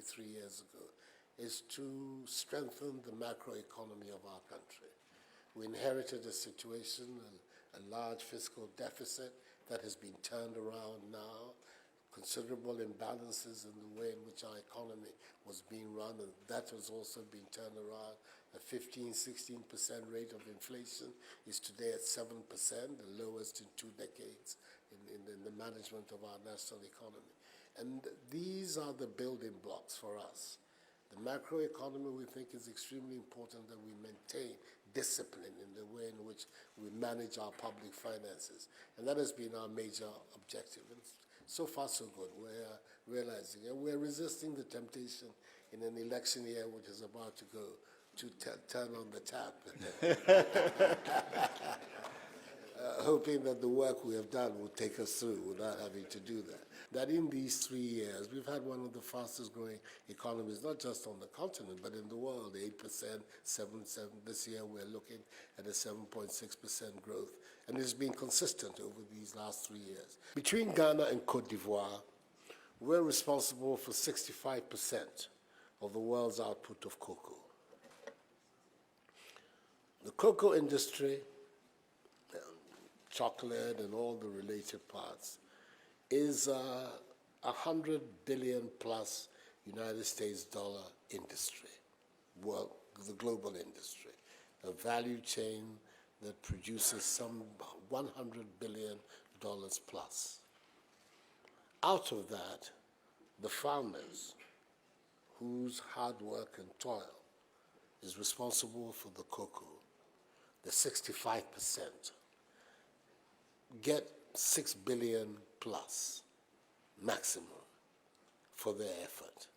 3 years ago, is to strengthen the macroeconomy of our country. We inherited a situation, a large fiscal deficit that has been turned around now, considerable imbalances in the way in which our economy was being run, and that has also been turned around. A 15-16% rate of inflation is today at 7%, the lowest in 2 decades in the management of our national economy. And these are the building blocks for us. The macroeconomy, we think, is extremely important that we maintain discipline in the way in which we manage our public finances. And that has been our major objective. And so far, so good. We're realizing it. We're resisting the temptation in an election year which is about to go to turn on the tap. Hoping that the work we have done will take us through without having to do that. That in these 3 years, we've had one of the fastest growing economies, not just on the continent, but in the world, 8%, 7%. This year, we're looking at a 7.6% growth. And it's been consistent over these last 3 years. Between Ghana and Cote d'Ivoire, we're responsible for 65% of the world's output of cocoa. The cocoa industry, chocolate and all the related parts, is a $100 billion plus United States dollar industry, well, the global industry, a value chain that produces some $100 billion plus. Out of that, the farmers, whose hard work and toil is responsible for the cocoa, the 65%, get $6 billion plus maximum for their effort.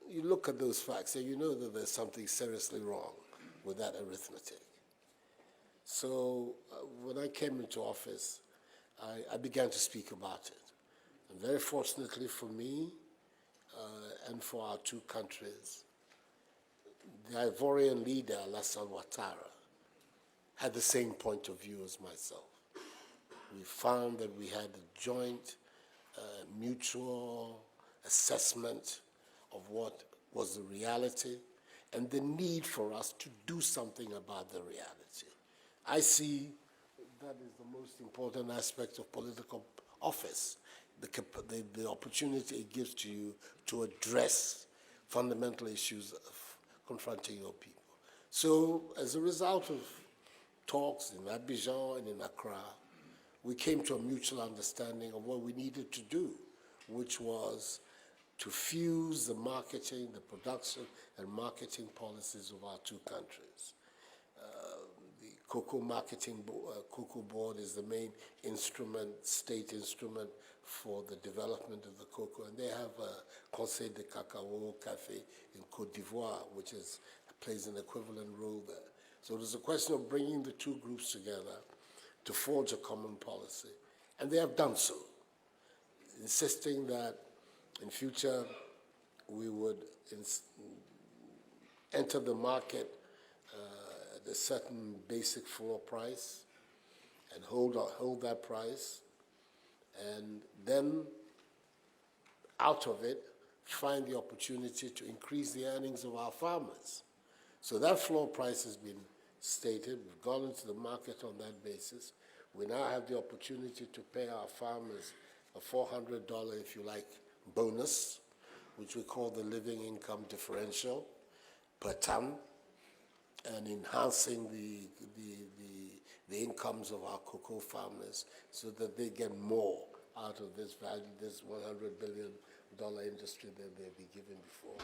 You look at those facts and you know that there's something seriously wrong with that arithmetic. So when I came into office, I began to speak about it. And very fortunately for me and for our 2 countries, the Ivorian leader, Alassane Ouattara, had the same point of view as myself. We found that we had a joint mutual assessment of what was the reality and the need for us to do something about the reality. I see that is the most important aspect of political office, the opportunity it gives to you to address fundamental issues of confronting your people. So as a result of talks in Abidjan and in Accra, we came to a mutual understanding of what we needed to do, which was to fuse the marketing, the production, and marketing policies of our 2 countries. The Cocoa Cocoa Board is the main instrument, state instrument for the development of the cocoa, and they have a Conseil de Cacao Café in Cote d'Ivoire, which plays an equivalent role there. So it was a question of bringing the 2 groups together to forge a common policy. And they have done so, insisting that in future we would enter the market at a certain basic floor price and hold that price, and then out of it find the opportunity to increase the earnings of our farmers. So that floor price has been stated. We've gone into the market on that basis. We now have the opportunity to pay our farmers a $400, if you like, bonus, which we call the living income differential per ton, and enhancing the incomes of our cocoa farmers so that they get more out of this value, this $100 billion industry that they've been given before.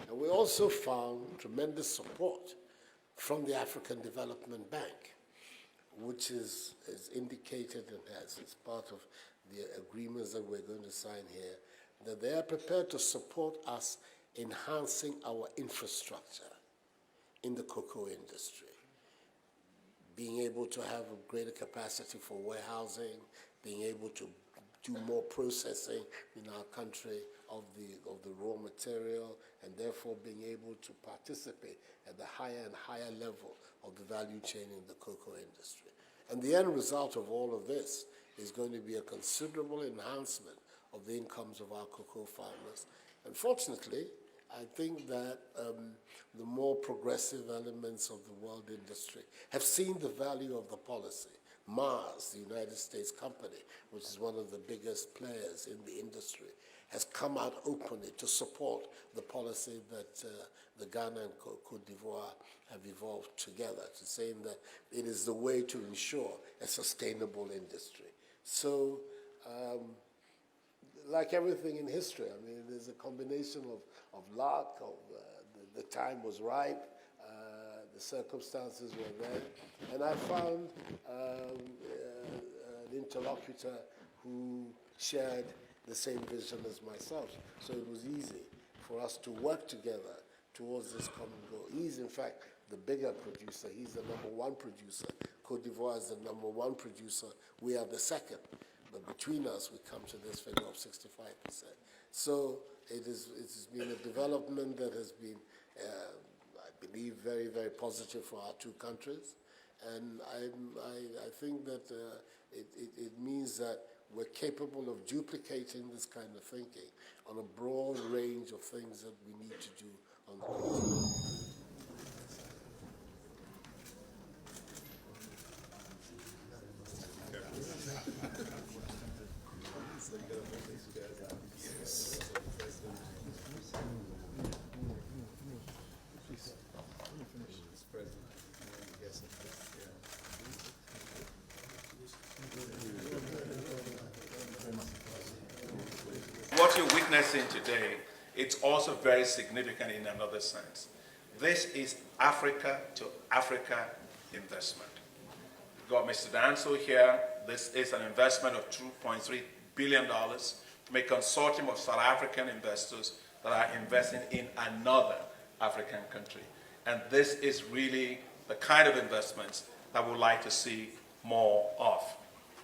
And we also found tremendous support from the African Development Bank, which is indicated and as part of the agreements that we're going to sign here, that they are prepared to support us enhancing our infrastructure in the cocoa industry, being able to have a greater capacity for warehousing, being able to do more processing in our country of the raw material, and therefore being able to participate at the higher and higher level of the value chain in the cocoa industry. And the end result of all of this is going to be a considerable enhancement of the incomes of our cocoa farmers Unfortunately, I think that the more progressive elements of the world industry have seen the value of the policy. Mars, the United States company, which is one of the biggest players in the industry, has come out openly to support the policy that the Ghana and Cote d'Ivoire have evolved together, to saying that it is the way to ensure a sustainable industry. So, like everything in history, I mean, there's a combination of luck, the time was ripe, the circumstances were there, and I found an interlocutor who shared the same vision as myself. So it was easy for us to work together towards this common goal. He's, in fact, the bigger producer. He's the #1 producer. Cote d'Ivoire is the #1 producer. We are the second. But between us, we come to this figure of 65%. So it has been a development that has been, I believe, very, very positive for our two countries. And I think that it means that we're capable of duplicating this kind of thinking on a broad range of things that we need to do on the continent. What you're witnessing today, it's also very significant in another sense. This is Africa to Africa investment. We've got Mr. Danso here. This is an investment of $2.3 billion from a consortium of South African investors that are investing in another African country. And this is really the kind of investments that we'd like to see more of.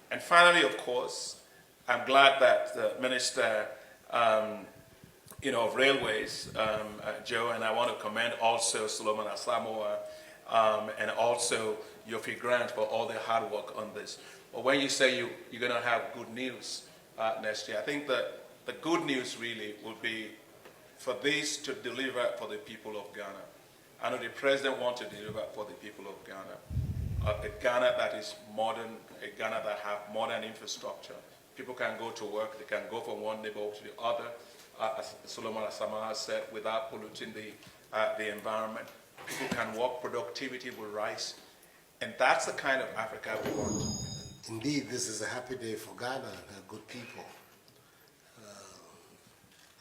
And finally, of course, I'm glad that the Minister of Railways, Joe, and I want to commend also Solomon Asamoah and also Yofi Grant for all their hard work on this. But when you say you're going to have good news next year, I think that the good news really would be for this to deliver for the people of Ghana. I know the President wants to deliver for the people of Ghana. A Ghana that is modern, a Ghana that has modern infrastructure. People can go to work, they can go from one neighborhood to the other, as Solomon Asamoah said, without polluting the environment. People can work, productivity will rise. And that's the kind of Africa we want. Indeed, this is a happy day for Ghana and good people.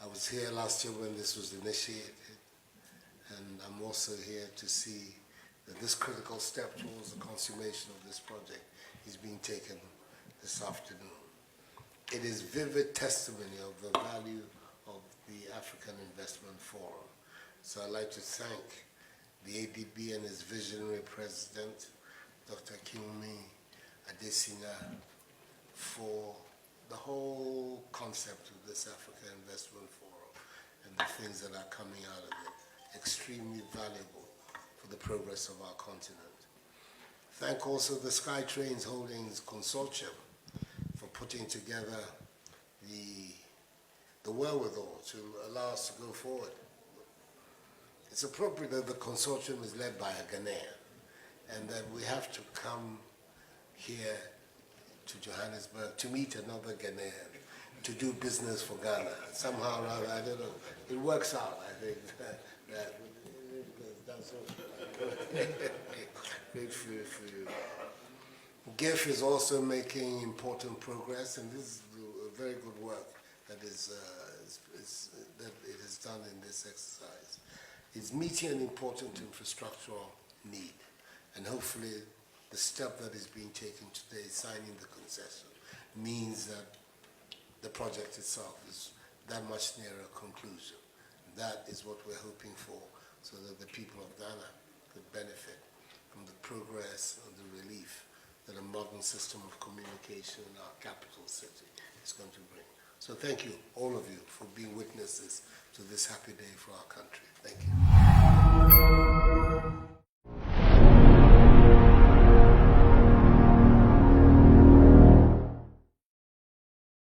I was here last year when this was initiated, and I'm also here to see that this critical step towards the consummation of this project is being taken this afternoon. It is vivid testimony of the value of the African Investment Forum. So I'd like to thank the ADB and its visionary president, Dr. Kinmi Adesina, for the whole concept of this African Investment Forum and the things that are coming out of it. Extremely valuable for the progress of our continent. Thank also the SkyTrains Holdings Consortium for putting together the wherewithal to allow us to go forward. It's appropriate that the consortium is led by a Ghanaian and that we have to come here to Johannesburg to meet another Ghanaian, to do business for Ghana. Somehow or other, I don't know, it works out, I think. That's great for you. GIF is also making important progress, and this is a very good work that that it has done in this exercise. It's meeting an important infrastructural need, and hopefully the step that is being taken today, signing the concession, means that the project itself is that much nearer a conclusion. That is what we're hoping for, so that the people of Ghana could benefit from the progress and the relief that a modern system of communication in our capital city is going to bring. So thank you, all of you, for being witnesses to this happy day for our country. Thank you.